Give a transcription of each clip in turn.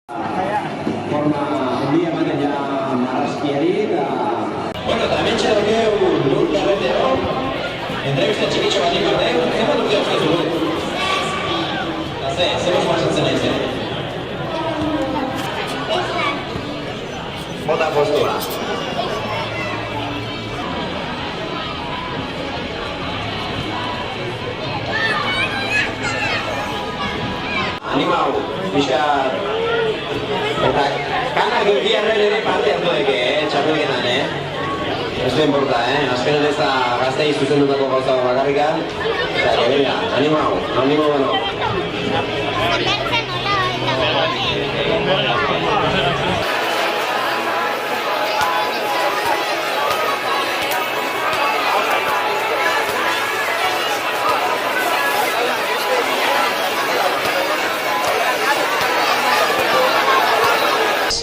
Forma handia ematen ja marrazkiari eta... Bueno, eta hemen txedokeu lur garretero, entrevista txikitxo bat ikardeu, zenbat urte uste zuru? Eta zer pasatzen nahi zen? Bota postua. Animau, pixar... Eta kanak dukiarren ere parte hartu deke, txapelketan, Ez du importa, azkenean ez da gaztei zuzendutako gauza bakarrikan. Eta, venga, animau, bueno.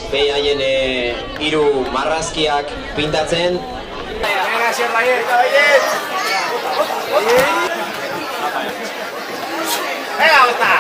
Behi haien hiru marrazkiak pintatzen. Venga, Sir Bayet. Venga, Osta.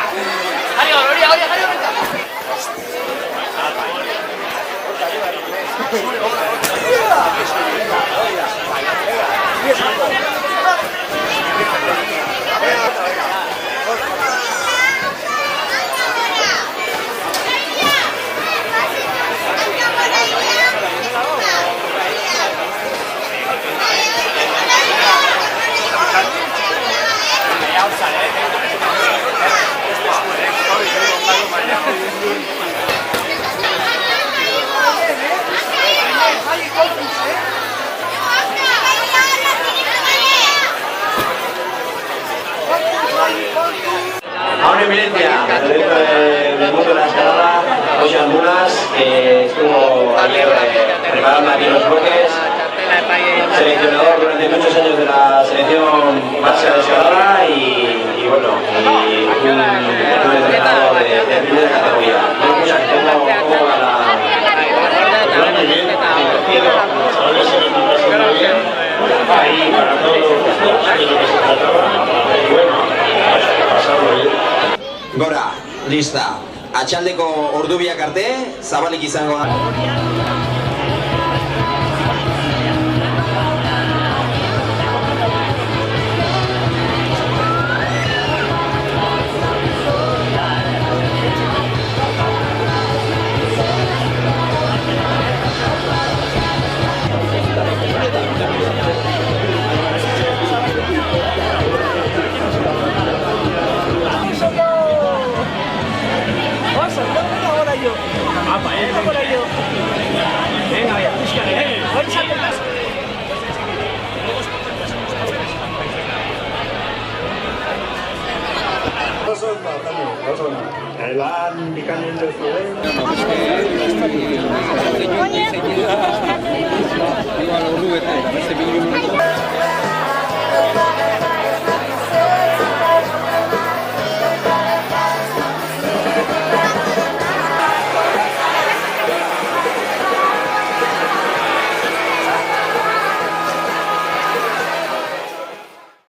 Ahora eminencia, dentro del mundo de la escalada, José Almunas, estuvo ayer preparando aquí los bloques, seleccionador durante muchos años de la selección básica de escalada y bueno, un entrenador de primera categoría. Vamos a ver cómo va la... Ahí para todos los de lo que se trataba, y bueno, pasarlo bien. Gora, lista. Atxaldeko ordubiak arte, zabalik izango da. Lan bikain duzu,